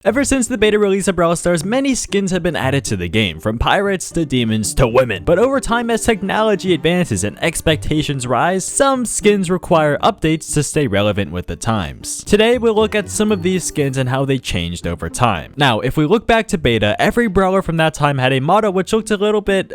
Ever since the beta release of Brawl Stars, many skins have been added to the game, from pirates to demons to women. But over time, as technology advances and expectations rise, some skins require updates to stay relevant with the times. Today, we'll look at some of these skins and how they changed over time. Now, if we look back to beta, every brawler from that time had a motto which looked a little bit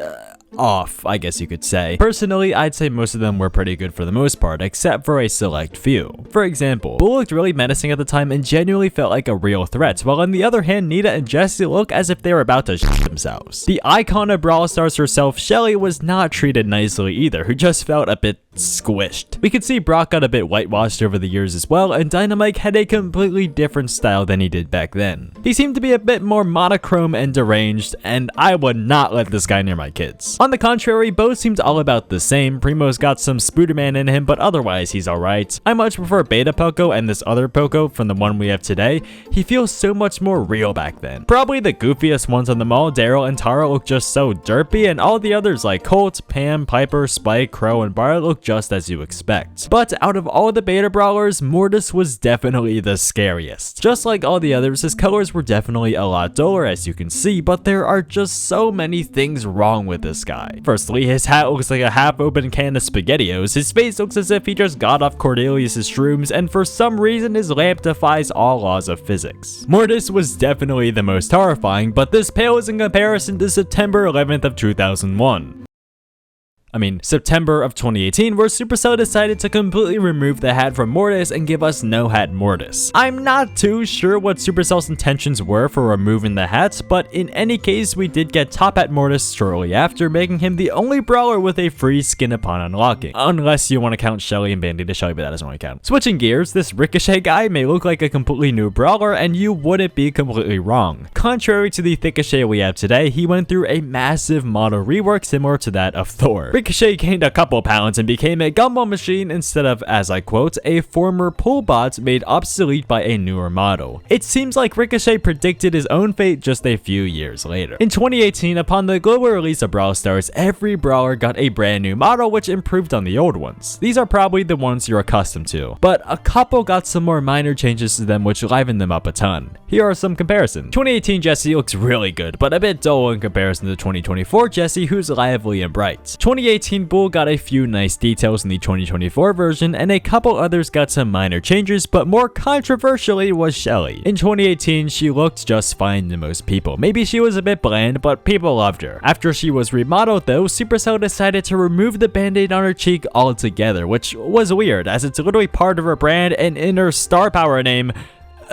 off, I guess you could say. Personally, I'd say most of them were pretty good for the most part, except for a select few. For example, Bull looked really menacing at the time and genuinely felt like a real threat, while on the other hand, Nita and Jessie look as if they were about to shit themselves. The icon of Brawl Stars herself, Shelly, was not treated nicely either, who just felt a bit squished. We could see Brock got a bit whitewashed over the years as well, and Dynamite had a completely different style than he did back then. He seemed to be a bit more monochrome and deranged, and I would not let this guy near my kids. On the contrary, Bo seemed all about the same. Primo's got some Spooderman in him, but otherwise he's alright. I much prefer Beta Poco and this other Poco from the one we have today. He feels so much more real back then. Probably the goofiest ones on them all, Daryl and Tara, look just so derpy, and all the others like Colt, Pam, Piper, Spike, Crow, and Bar look just as you expect. But out of all the beta brawlers, Mortis was definitely the scariest. Just like all the others, his colors were definitely a lot duller as you can see, but there are just so many things wrong with this guy. Firstly, his hat looks like a half-open can of SpaghettiOs, his face looks as if he just got off Cordelius' shrooms, and for some reason his lamp defies all laws of physics. Mortis was definitely the most horrifying, but this pales in comparison to September 11th of 2001. September of 2018, where Supercell decided to completely remove the hat from Mortis and give us no hat Mortis. I'm not too sure what Supercell's intentions were for removing the hat, but in any case, we did get Top Hat Mortis shortly after, making him the only brawler with a free skin upon unlocking. Unless you want to count Shelly and Bandita Shelly, but that doesn't really count. Switching gears, this Ricochet guy may look like a completely new brawler, and you wouldn't be completely wrong. Contrary to the Ricochet we have today, he went through a massive model rework similar to that of Thor. Ricochet gained a couple pounds and became a gumball machine instead of, as I quote, a former pull bot made obsolete by a newer model. It seems like Ricochet predicted his own fate just a few years later. In 2018, upon the global release of Brawl Stars, every brawler got a brand new model which improved on the old ones. These are probably the ones you're accustomed to, but a couple got some more minor changes to them which livened them up a ton. Here are some comparisons. 2018 Jessie looks really good, but a bit dull in comparison to 2024 Jessie, who's lively and bright. 2018 Bull got a few nice details in the 2024 version, and a couple others got some minor changes, but more controversially was Shelly. In 2018, she looked just fine to most people. Maybe she was a bit bland, but people loved her. After she was remodeled though, Supercell decided to remove the band-aid on her cheek altogether, which was weird, as it's literally part of her brand and in her star power name,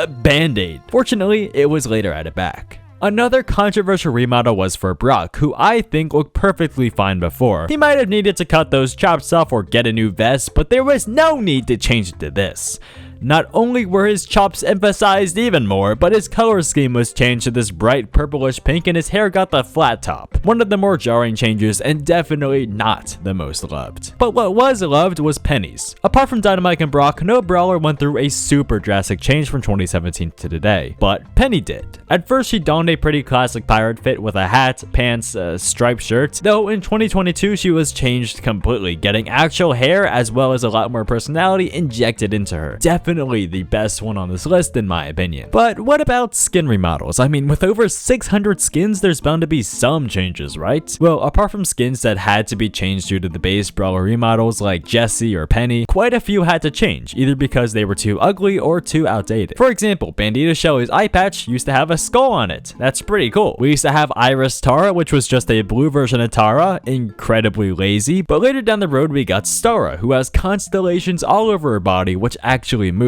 Band-Aid. Fortunately, it was later added back. Another controversial remodel was for Brock, who I think looked perfectly fine before. He might have needed to cut those chops off or get a new vest, but there was no need to change it to this. Not only were his chops emphasized even more, but his color scheme was changed to this bright purplish pink and his hair got the flat top. One of the more jarring changes and definitely not the most loved. But what was loved was Penny's. Apart from Dynamite and Brock, no brawler went through a super drastic change from 2017 to today, but Penny did. At first she donned a pretty classic pirate fit with a hat, pants, striped shirt, though in 2022 she was changed completely, getting actual hair as well as a lot more personality injected into her. Definitely the best one on this list in my opinion. But what about skin remodels? With over 600 skins, there's bound to be some changes, right? Well, apart from skins that had to be changed due to the base brawler remodels like Jessie or Penny, quite a few had to change, either because they were too ugly or too outdated. For example, Bandita Shelly's eye patch used to have a skull on it. That's pretty cool. We used to have Iris Tara, which was just a blue version of Tara, incredibly lazy, but later down the road we got Stara, who has constellations all over her body which actually move.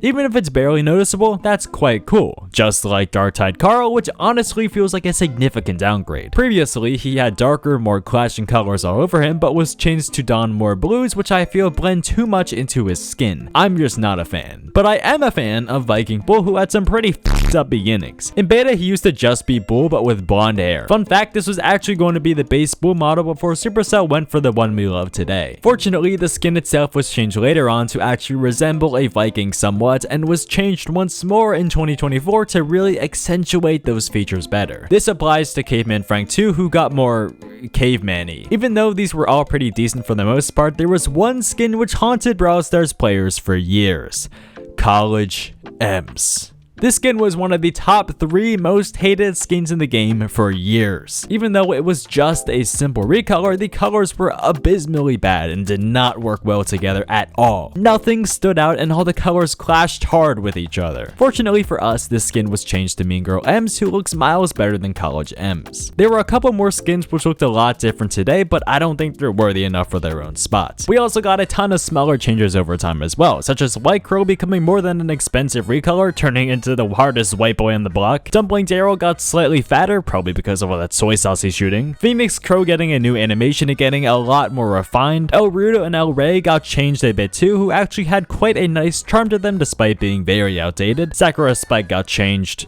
Even if it's barely noticeable, that's quite cool. Just like Dark-Tide Carl, which honestly feels like a significant downgrade. Previously, he had darker, more clashing colors all over him, but was changed to don more blues, which I feel blend too much into his skin. I'm just not a fan. But I am a fan of Viking Bull, who had some pretty f***ed up beginnings. In beta, he used to just be Bull, but with blonde hair. Fun fact, this was actually going to be the base Bull model before Supercell went for the one we love today. Fortunately, the skin itself was changed later on to actually resemble a Viking somewhat, and was changed once more in 2024 to really accentuate those features better. This applies to Caveman Frank too, who got more caveman-y. Even though these were all pretty decent for the most part, there was one skin which haunted Brawl Stars players for years: College M's. This skin was one of the top 3 most hated skins in the game for years. Even though it was just a simple recolor, the colors were abysmally bad and did not work well together at all. Nothing stood out and all the colors clashed hard with each other. Fortunately for us, this skin was changed to Mean Girl Ems, who looks miles better than College Ems. There were a couple more skins which looked a lot different today, but I don't think they're worthy enough for their own spots. We also got a ton of smaller changes over time as well, such as White Crow becoming more than an expensive recolor, turning into the hardest white boy on the block. Dumpling Daryl got slightly fatter, probably because of all that soy sauce he's shooting. Phoenix Crow getting a new animation and getting a lot more refined. El Rudo and El Rey got changed a bit too, who actually had quite a nice charm to them despite being very outdated. Sakura Spike got changed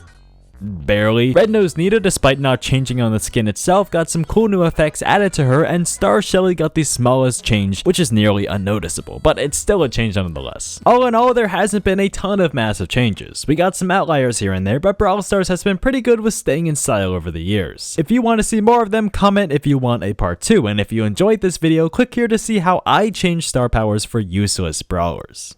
barely. Red Nose Nita, despite not changing on the skin itself, got some cool new effects added to her, and Star Shelly got the smallest change, which is nearly unnoticeable, but it's still a change nonetheless. All in all, there hasn't been a ton of massive changes. We got some outliers here and there, but Brawl Stars has been pretty good with staying in style over the years. If you want to see more of them, comment if you want a part 2, and if you enjoyed this video, click here to see how I changed star powers for useless brawlers.